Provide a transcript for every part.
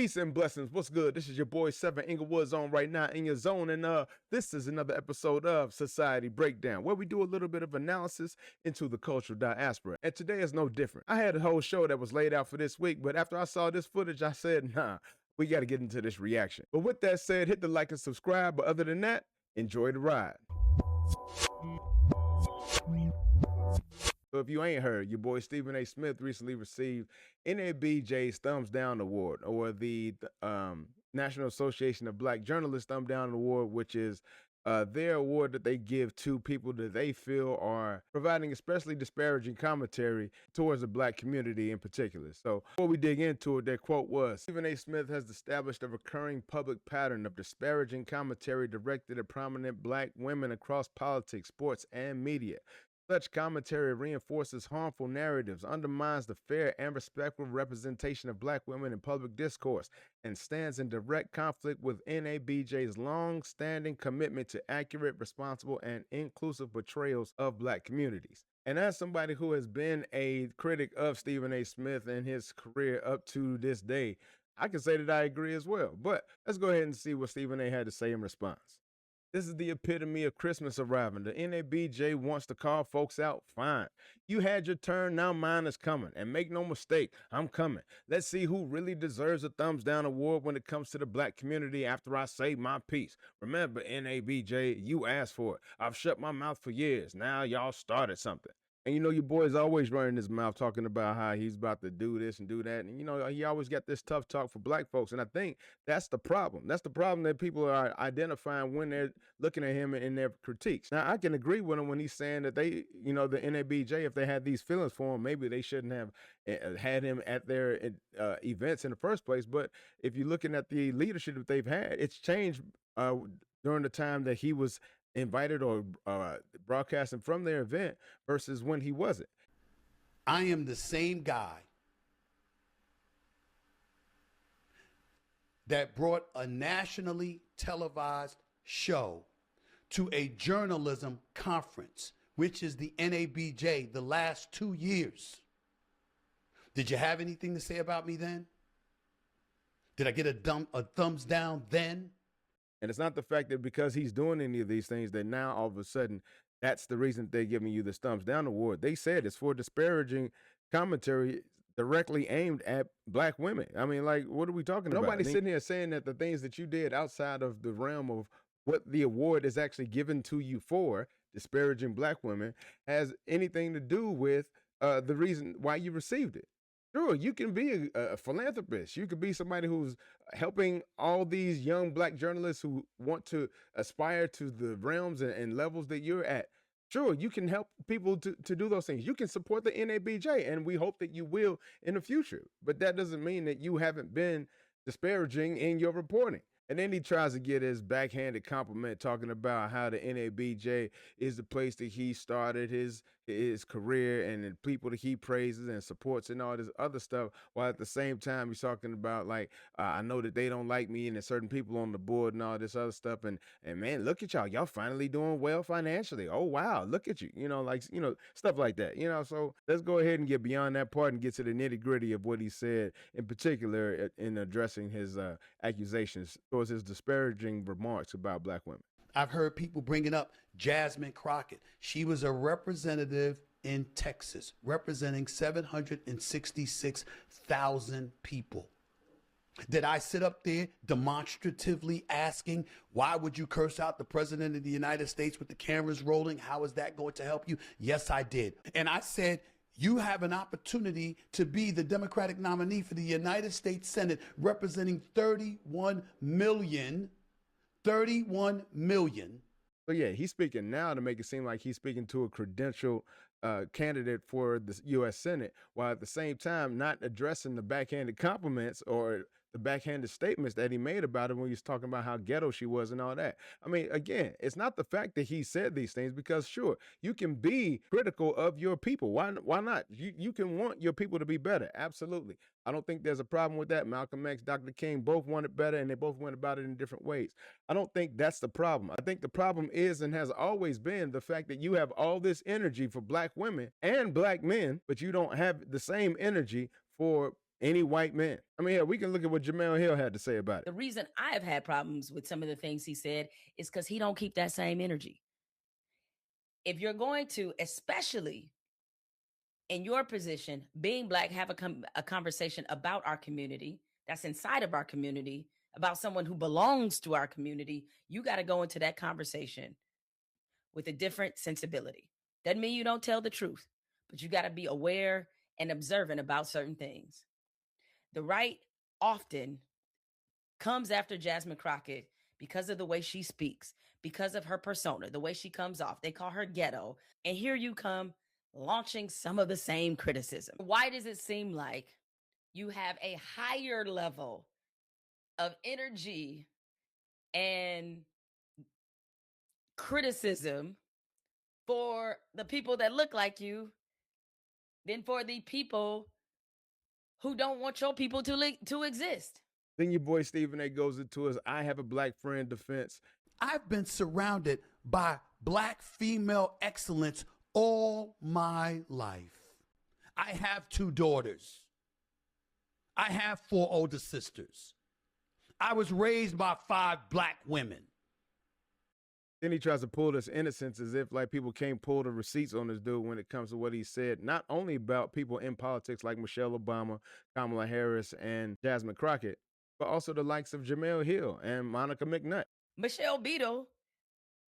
Peace and blessings. What's good? This is your boy Seven Inglewood's on right now in your zone, and this is another episode of Society Breakdown, where we do a little bit of analysis into the cultural diaspora. And today is no different. I had a whole show that was laid out for this week, but after I saw this footage, I said, nah, we got to get into this reaction. But with that said, hit the like and subscribe. But other than that, enjoy the ride. So if you ain't heard, your boy Stephen A. Smith recently received NABJ's Thumbs Down Award, or the National Association of Black Journalists Thumb Down Award, which is their award that they give to people that they feel are providing especially disparaging commentary towards the Black community in particular. So before we dig into it, their quote was, Stephen A. Smith has established a recurring public pattern of disparaging commentary directed at prominent Black women across politics, sports, and media. Such commentary reinforces harmful narratives, undermines the fair and respectful representation of Black women in public discourse, and stands in direct conflict with NABJ's long-standing commitment to accurate, responsible, and inclusive portrayals of Black communities. And as somebody who has been a critic of Stephen A. Smith and his career up to this day, I can say that I agree as well. But let's go ahead and see what Stephen A. had to say in response. This is the epitome of Christmas arriving. The NABJ wants to call folks out. Fine. You had your turn, now mine is coming. And make no mistake, I'm coming. Let's see who really deserves a thumbs down award when it comes to the Black community after I say my piece. Remember, NABJ, you asked for it. I've shut my mouth for years. Now y'all started something. And you know, your boy's always running his mouth talking about how he's about to do this and do that. And, you know, he always got this tough talk for Black folks. And I think that's the problem. That's the problem that people are identifying when they're looking at him in their critiques. Now, I can agree with him when he's saying that they, you know, the NABJ, if they had these feelings for him, maybe they shouldn't have had him at their events in the first place. But if you're looking at the leadership that they've had, it's changed during the time that he was invited or broadcasting from their event versus when he wasn't. I am the same guy that brought a nationally televised show to a journalism conference, which is the NABJ, the last 2 years. Did you have anything to say about me then? Did I get a thumbs down then? And it's not the fact that because he's doing any of these things that now all of a sudden that's the reason they're giving you this thumbs down award. They said it's for disparaging commentary directly aimed at Black women. I mean, like, what are we talking about? Nobody's sitting here saying that the things that you did outside of the realm of what the award is actually given to you for, disparaging Black women, has anything to do with the reason why you received it. Sure, you can be a philanthropist. You could be somebody who's helping all these young Black journalists who want to aspire to the realms and levels that you're at. Sure, you can help people to do those things. You can support the NABJ, and we hope that you will in the future. But that doesn't mean that you haven't been disparaging in your reporting. And then he tries to get his backhanded compliment talking about how the NABJ is the place that he started his career and the people that he praises and supports and all this other stuff, while at the same time he's talking about, like, I know that they don't like me and there's certain people on the board and all this other stuff. And man, look at y'all finally doing well financially. Oh, wow, look at you. You know, like, you know, stuff like that. You know, so let's go ahead and get beyond that part and get to the nitty gritty of what he said, in particular in addressing his accusations towards his disparaging remarks about Black women. I've heard people bringing up Jasmine Crockett. She was a representative in Texas, representing 766,000 people. Did I sit up there demonstratively asking, why would you curse out the president of the United States with the cameras rolling? How is that going to help you? Yes, I did. And I said, you have an opportunity to be the Democratic nominee for the United States Senate, representing 31 million. So yeah, he's speaking now to make it seem like he's speaking to a credentialed candidate for the U.S. Senate, while at the same time not addressing the backhanded compliments or the backhanded statements that he made about her when he was talking about how ghetto she was and all that. I mean, again, it's not the fact that he said these things, because sure, you can be critical of your people. Why not? You can want your people to be better. Absolutely. I don't think there's a problem with that. Malcolm X, Dr. King both wanted better, and they both went about it in different ways. I don't think that's the problem. I think the problem is and has always been the fact that you have all this energy for Black women and Black men, but you don't have the same energy for any white man. I mean, yeah, we can look at what Jemele Hill had to say about it. The reason I have had problems with some of the things he said is because he don't keep that same energy. If you're going to, especially in your position, being Black, have a conversation about our community, that's inside of our community, about someone who belongs to our community, you got to go into that conversation with a different sensibility. Doesn't mean you don't tell the truth, but you got to be aware and observant about certain things. The right often comes after Jasmine Crockett because of the way she speaks, because of her persona, the way she comes off. They call her ghetto. And here you come launching some of the same criticism. Why does it seem like you have a higher level of energy and criticism for the people that look like you than for the people who don't want your people to exist? Then your boy Stephen A goes into his I have a black friend defense. I've been surrounded by Black female excellence all my life. I have 2 daughters. I have 4 older sisters. I was raised by 5 Black women. Then he tries to pull this innocence as if like people can't pull the receipts on this dude when it comes to what he said, not only about people in politics like Michelle Obama, Kamala Harris, and Jasmine Crockett, but also the likes of Jemele Hill and Monica McNutt. Michelle Beadle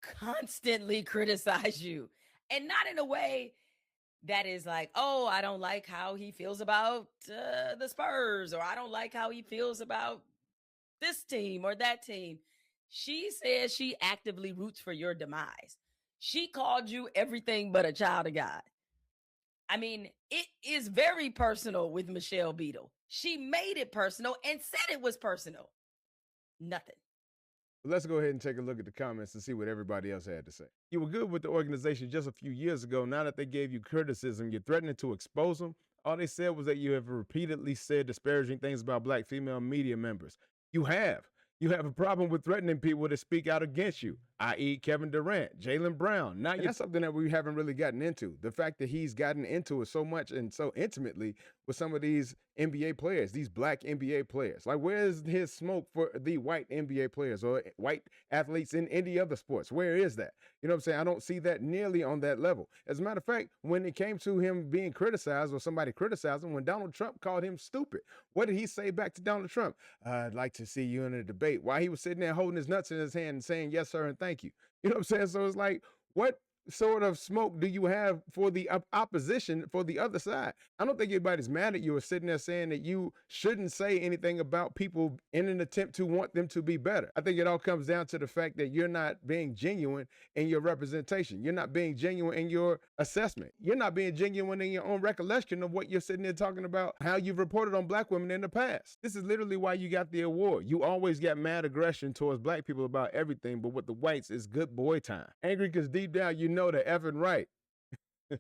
constantly criticize you, and not in a way that is like, oh, I don't like how he feels about the Spurs, or I don't like how he feels about this team or that team. She says she actively roots for your demise. She called you everything but a child of God. I mean, it is very personal with Michelle Beadle. She made it personal and said it was personal. Nothing. Let's go ahead and take a look at the comments and see what everybody else had to say. You were good with the organization just a few years ago. Now that they gave you criticism, you're threatening to expose them. All they said was that you have repeatedly said disparaging things about Black female media members. You have. You have a problem with threatening people to speak out against you, i.e. Kevin Durant, Jaylen Brown. Now, that's something that we haven't really gotten into. The fact that he's gotten into it so much and so intimately with some of these NBA players, these Black NBA players. Like, where's his smoke for the white NBA players or white athletes in any other sports? Where is that? You know what I'm saying? I don't see that nearly on that level. As a matter of fact, when it came to him being criticized or somebody criticized him, when Donald Trump called him stupid, what did he say back to Donald Trump? I'd like to see you in a debate. While he was sitting there holding his nuts in his hand and saying, yes, sir, and thank you. You know what I'm saying? So it's like, what sort of smoke do you have for the opposition, for the other side? I don't think anybody's mad at you or sitting there saying that you shouldn't say anything about people in an attempt to want them to be better. I think it all comes down to the fact that you're not being genuine in your representation. You're not being genuine in your assessment. You're not being genuine in your own recollection of what you're sitting there talking about, how you've reported on Black women in the past. This is literally why you got the award. You always got mad aggression towards Black people about everything, but with the whites, it's good boy time. Angry because deep down you know they're effing right.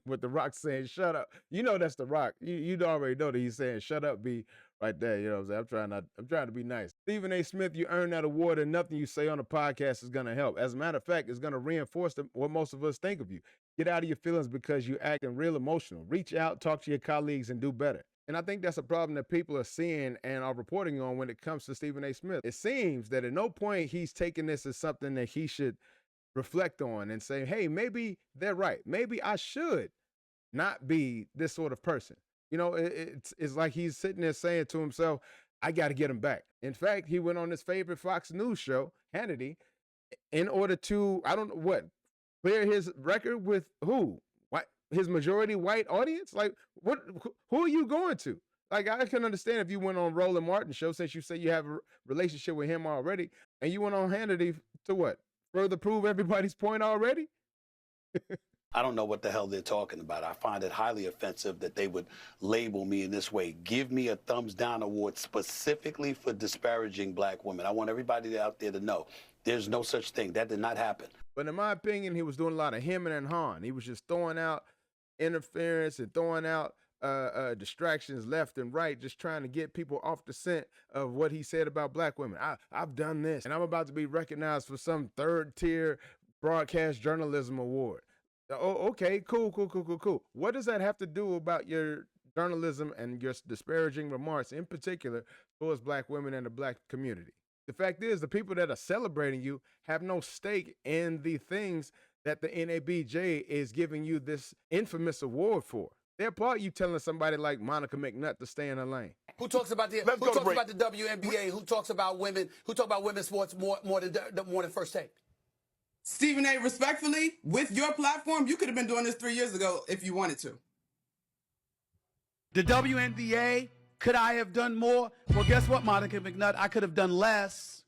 With the Rock saying shut up. You know that's the Rock. You already know that he's saying shut up, B, right there. You know what I'm saying? I'm trying to be nice. Stephen A. Smith, you earned that award and nothing you say on the podcast is gonna help. As a matter of fact, it's gonna reinforce what most of us think of you. Get out of your feelings because you're acting real emotional. Reach out, talk to your colleagues, and do better. And I think that's a problem that people are seeing and are reporting on when it comes to Stephen A. Smith. It seems that at no point he's taking this as something that he should reflect on and say, hey, maybe they're right. Maybe I should not be this sort of person. You know, it's like he's sitting there saying to himself, I got to get him back. In fact, he went on his favorite Fox News show, Hannity, in order to, I don't know what, clear his record with who? His majority white audience? Like, what? Who are you going to? Like, I can understand if you went on Roland Martin's show, since you say you have a relationship with him already, and you went on Hannity to what? Further prove everybody's point already? I don't know what the hell they're talking about. I find it highly offensive that they would label me in this way. Give me a thumbs down award specifically for disparaging Black women. I want everybody out there to know there's no such thing. That did not happen. But in my opinion, he was doing a lot of hemming and hawing. He was just throwing out interference and throwing out distractions left and right, just trying to get people off the scent of what he said about Black women. I've done this, and I'm about to be recognized for some third-tier broadcast journalism award. Oh, okay, cool. What does that have to do about your journalism and your disparaging remarks in particular towards black women and the black community. The fact is, the people that are celebrating you have no stake in the things that the NABJ is giving you this infamous award for. They applaud you telling somebody like Monica McNutt to stay in her lane. Who talks about the WNBA? Who talks about women? Who talk about women's sports more than First Take? Stephen A., respectfully, with your platform, you could have been doing this 3 years ago if you wanted to. The WNBA, could I have done more? Well, guess what, Monica McNutt? I could have done less.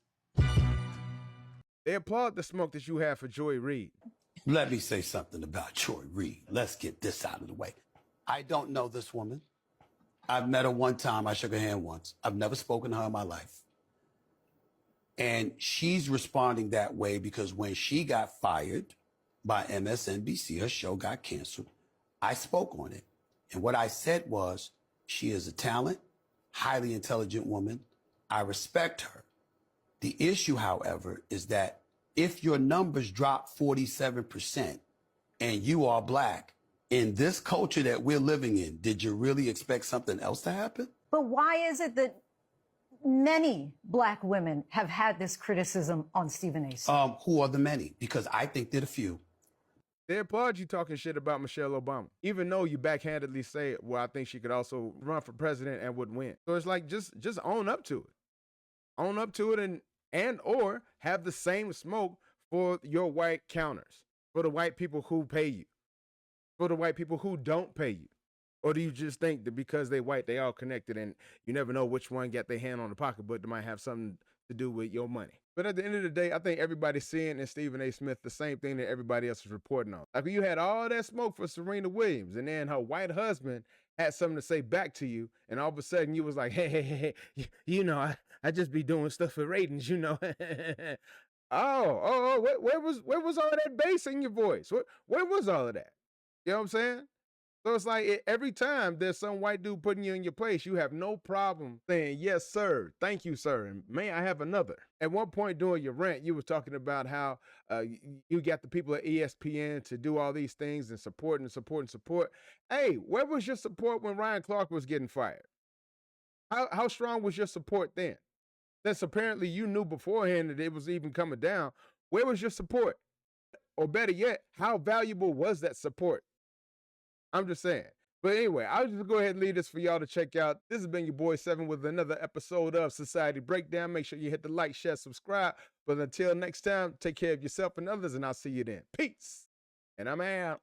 They applaud the smoke that you have for Joy Reid. Let me say something about Joy Reid. Let's get this out of the way. I don't know this woman. I've met her one time. I shook her hand once. I've never spoken to her in my life. And she's responding that way because when she got fired by MSNBC, her show got canceled, I spoke on it. And what I said was, she is a talent, highly intelligent woman. I respect her. The issue, however, is that if your numbers drop 47% and you are black, in this culture that we're living in, did you really expect something else to happen? But why is it that many black women have had this criticism on Stephen A. Smith? Who are the many? Because I think they're the few. They applaud you talking shit about Michelle Obama, even though you backhandedly say, well, I think she could also run for president and would win. So it's like, just own up to it. Own up to it and or have the same smoke for your white counters, for the white people who pay you, for the white people who don't pay you. Or do you just think that because they white, they all connected and you never know which one got their hand on the pocketbook that might have something to do with your money? But at the end of the day, I think everybody's seeing in Stephen A. Smith the same thing that everybody else is reporting on. Like you had all that smoke for Serena Williams, and then her white husband had something to say back to you, and all of a sudden you was like, hey, you know, I just be doing stuff for ratings, you know. Where was all that bass in your voice? Where was all of that? You know what I'm saying? So it's like every time there's some white dude putting you in your place, you have no problem saying, yes, sir, thank you, sir, and may I have another? At one point during your rant, you were talking about how you got the people at ESPN to do all these things and support. Hey, where was your support when Ryan Clark was getting fired? How strong was your support then? Since apparently you knew beforehand that it was even coming down, where was your support? Or better yet, how valuable was that support? I'm just saying. But anyway, I'll just go ahead and leave this for y'all to check out. This has been your boy 7 with another episode of Society Breakdown. Make sure you hit the like, share, subscribe. But until next time, take care of yourself and others, and I'll see you then. Peace. And I'm out.